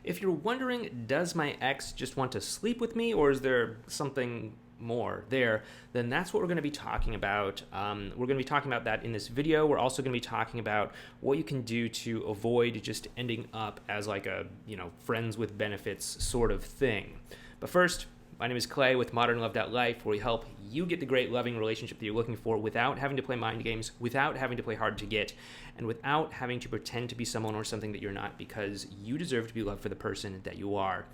If you're wondering, does my ex just want to sleep with me, or is there something more there, then that's what we're going to be talking about. We're going to be talking about that in this video. We're also going to be talking about what you can do to avoid just ending up as like a, friends with benefits sort of thing. But first, my name is Clay with ModernLove.life, where we help you get the great loving relationship that you're looking for without having to play mind games, without having to play hard to get, and without having to pretend to be someone or something that you're not, because you deserve to be loved for the person that you are.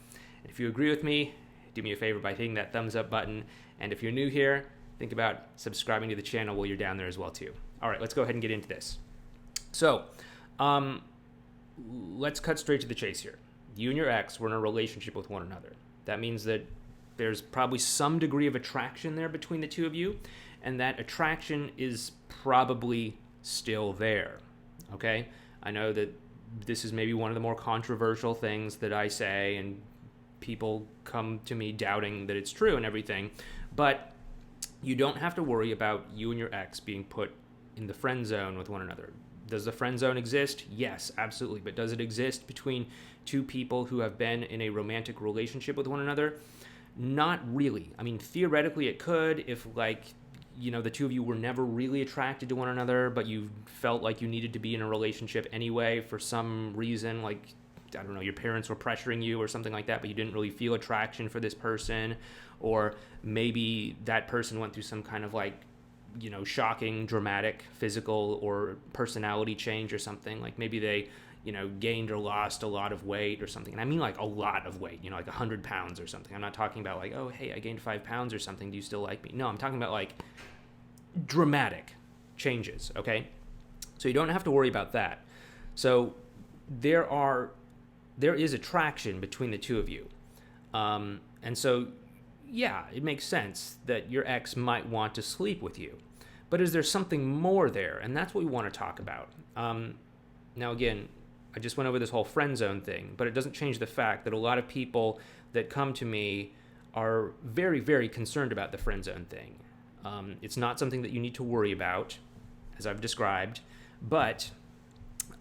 And if you agree with me, do me a favor by hitting that thumbs up button. And if you're new here, think about subscribing to the channel while you're down there as well too. All right, let's go ahead and get into this. So, let's cut straight to the chase here. You and your ex were in a relationship with one another. That means that there's probably some degree of attraction there between the two of you, and that attraction is probably still there, okay? I know that this is maybe one of the more controversial things that I say, and people come to me doubting that it's true and everything, but you don't have to worry about you and your ex being put in the friend zone with one another. Does the friend zone exist? Yes, absolutely. But does it exist between two people who have been in a romantic relationship with one another? Not really. I mean, theoretically it could if, the two of you were never really attracted to one another, but you felt like you needed to be in a relationship anyway for some reason, like, I don't know, your parents were pressuring you or something like that, but you didn't really feel attraction for this person, or maybe that person went through some kind of shocking, dramatic physical or personality change or something. Like maybe they, gained or lost a lot of weight or something. And I mean like a lot of weight, like 100 pounds or something. I'm not talking about like, oh, hey, I gained 5 pounds or something. Do you still like me? No, I'm talking about like dramatic changes, okay? So you don't have to worry about that. So there is attraction between the two of you. And so, yeah, it makes sense that your ex might want to sleep with you. But is there something more there? And that's what we want to talk about. Now, again, I just went over this whole friend zone thing, but it doesn't change the fact that a lot of people that come to me are very, very concerned about the friend zone thing. It's not something that you need to worry about, as I've described, but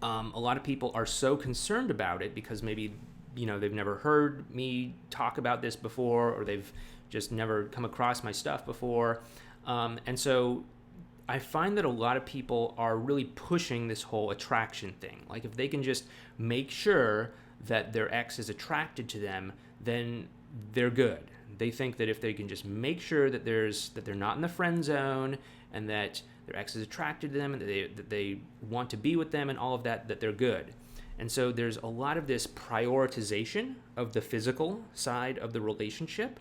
a lot of people are so concerned about it because maybe, they've never heard me talk about this before, or they've just never come across my stuff before. And so I find that a lot of people are really pushing this whole attraction thing. Like if they can just make sure that their ex is attracted to them, then they're good. They think that if they can just make sure that they're not in the friend zone and that their ex is attracted to them and that they want to be with them and all of that, that they're good. And so there's a lot of this prioritization of the physical side of the relationship,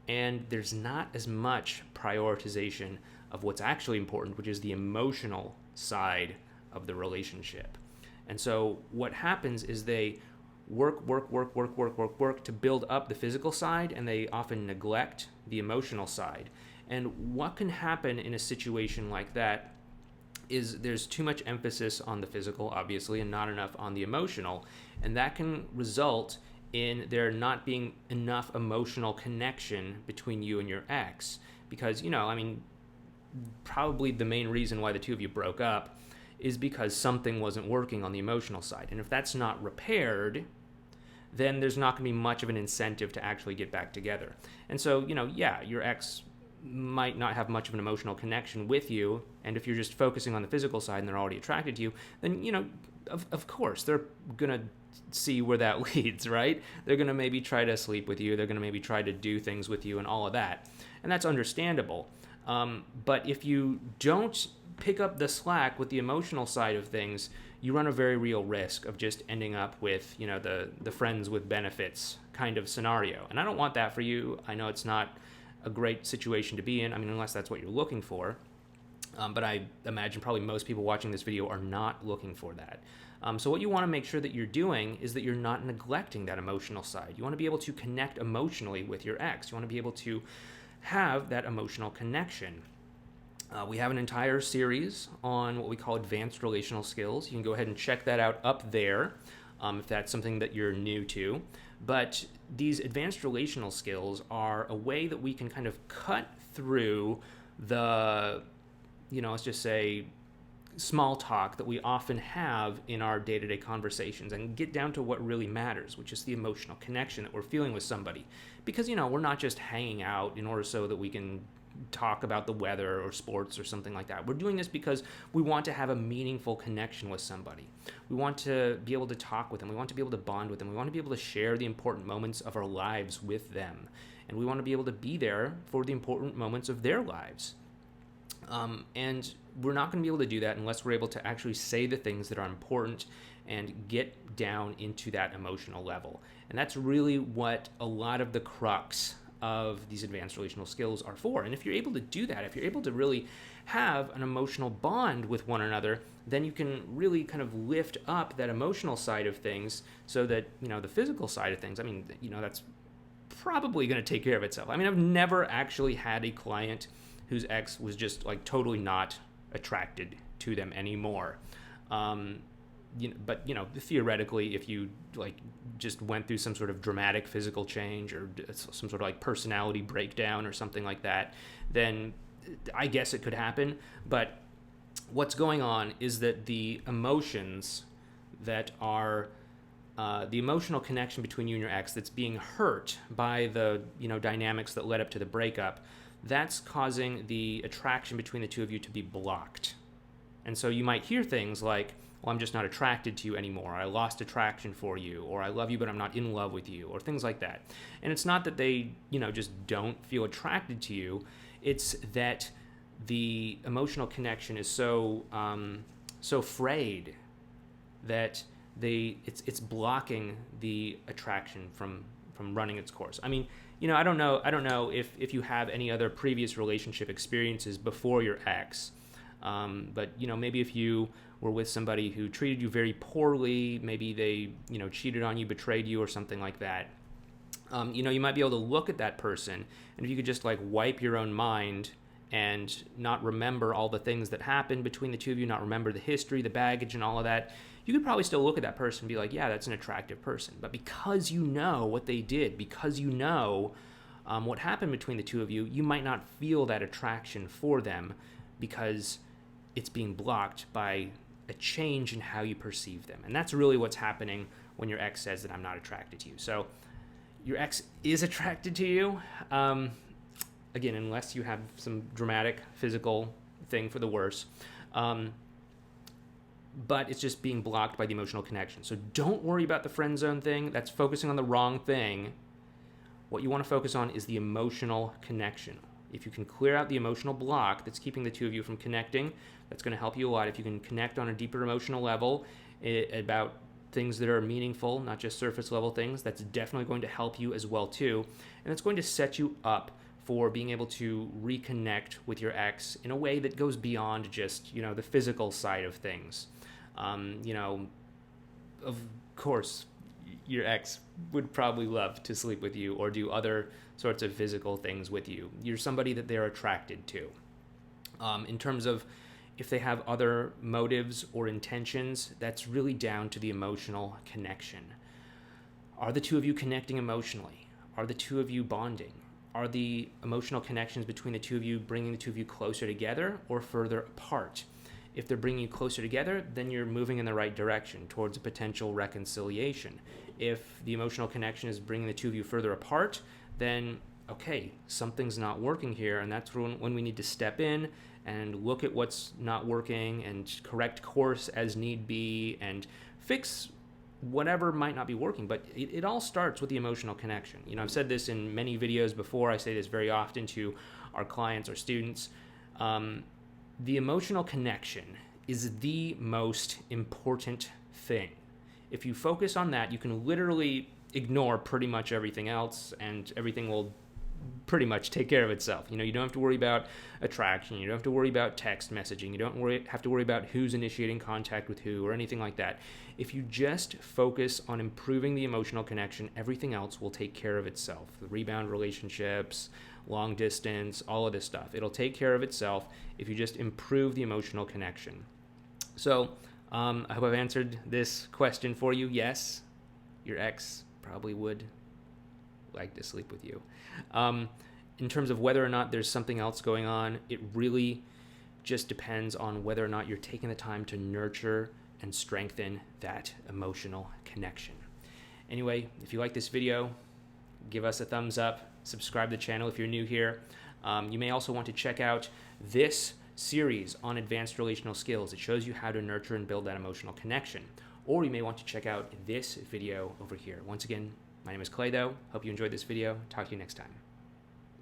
and there's not as much prioritization of what's actually important, which is the emotional side of the relationship. And so what happens is they work to build up the physical side, and they often neglect the emotional side. And what can happen in a situation like that is there's too much emphasis on the physical, obviously, and not enough on the emotional. And that can result in there not being enough emotional connection between you and your ex. Because, probably the main reason why the two of you broke up is because something wasn't working on the emotional side. And if that's not repaired, then there's not going to be much of an incentive to actually get back together. And so, your ex might not have much of an emotional connection with you, and if you're just focusing on the physical side and they're already attracted to you, then, of course, they're going to see where that leads, right? They're going to maybe try to sleep with you, they're going to maybe try to do things with you and all of that, and that's understandable. But if you don't pick up the slack with the emotional side of things, you run a very real risk of just ending up with, the friends with benefits kind of scenario. And I don't want that for you. I know it's not a great situation to be in, unless that's what you're looking for. But I imagine probably most people watching this video are not looking for that. So what you want to make sure that you're doing is that you're not neglecting that emotional side. You want to be able to connect emotionally with your ex. You want to be able to have that emotional connection. We have an entire series on what we call advanced relational skills. You can go ahead and check that out up there if that's something that you're new to. But these advanced relational skills are a way that we can kind of cut through the, let's just say, small talk that we often have in our day-to-day conversations and get down to what really matters, which is the emotional connection that we're feeling with somebody. Because, we're not just hanging out in order so that we can talk about the weather or sports or something like that. We're doing this because we want to have a meaningful connection with somebody. We want to be able to talk with them. We want to be able to bond with them. We want to be able to share the important moments of our lives with them. And we want to be able to be there for the important moments of their lives. And we're not going to be able to do that unless we're able to actually say the things that are important and get down into that emotional level. And that's really what a lot of the crux of these advanced relational skills are for. And if you're able to do that, if you're able to really have an emotional bond with one another, then you can really kind of lift up that emotional side of things so that, the physical side of things, that's probably going to take care of itself. I've never actually had a client whose ex was just like totally not attracted to them anymore. But theoretically, if you like just went through some sort of dramatic physical change or some sort of like personality breakdown or something like that, then I guess it could happen. But what's going on is that the emotions that are the emotional connection between you and your ex that's being hurt by the dynamics that led up to the breakup, that's causing the attraction between the two of you to be blocked. And so you might hear things like, well, I'm just not attracted to you anymore. I lost attraction for you, or I love you, but I'm not in love with you, or things like that. And it's not that they, just don't feel attracted to you. It's that the emotional connection is so frayed that it's blocking the attraction from running its course. I don't know if you have any other previous relationship experiences before your ex, but maybe if you were with somebody who treated you very poorly, maybe they cheated on you, betrayed you, or something like that. You might be able to look at that person, and if you could just like wipe your own mind and not remember all the things that happened between the two of you, not remember the history, the baggage, and all of that, you could probably still look at that person and be like, yeah, that's an attractive person. But because you know what they did, because you know what happened between the two of you, you might not feel that attraction for them because it's being blocked by a change in how you perceive them. And that's really what's happening when your ex says that I'm not attracted to you. So your ex is attracted to you. Again, unless you have some dramatic physical thing for the worse. But it's just being blocked by the emotional connection. So don't worry about the friend zone thing. That's focusing on the wrong thing. What you want to focus on is the emotional connection. If you can clear out the emotional block that's keeping the two of you from connecting, that's going to help you a lot. If you can connect on a deeper emotional level about things that are meaningful, not just surface level things, that's definitely going to help you as well too. And it's going to set you up for being able to reconnect with your ex in a way that goes beyond just, the physical side of things. Of course, your ex would probably love to sleep with you or do other sorts of physical things with you. You're somebody that they're attracted to. In terms of if they have other motives or intentions, that's really down to the emotional connection. Are the two of you connecting emotionally? Are the two of you bonding? Are the emotional connections between the two of you bringing the two of you closer together or further apart? If they're bringing you closer together, then you're moving in the right direction towards a potential reconciliation. If the emotional connection is bringing the two of you further apart, then, okay, something's not working here, and that's when we need to step in and look at what's not working and correct course as need be and fix whatever might not be working. But it all starts with the emotional connection. I've said this in many videos before. I say this very often to our clients or students. The emotional connection is the most important thing. If you focus on that, you can literally ignore pretty much everything else, and everything will pretty much take care of itself. You don't have to worry about attraction. You don't have to worry about text messaging. You don't have to worry about who's initiating contact with who or anything like that. If you just focus on improving the emotional connection, everything else will take care of itself. The rebound relationships, long distance, all of this stuff. It'll take care of itself if you just improve the emotional connection. So I hope I've answered this question for you. Yes, your ex probably would like to sleep with you. In terms of whether or not there's something else going on, it really just depends on whether or not you're taking the time to nurture and strengthen that emotional connection. Anyway, if you like this video, give us a thumbs up, subscribe to the channel if you're new here. You may also want to check out this series on advanced relational skills. It shows you how to nurture and build that emotional connection. Or you may want to check out this video over here. Once again, my name is Clay, though. Hope you enjoyed this video. Talk to you next time.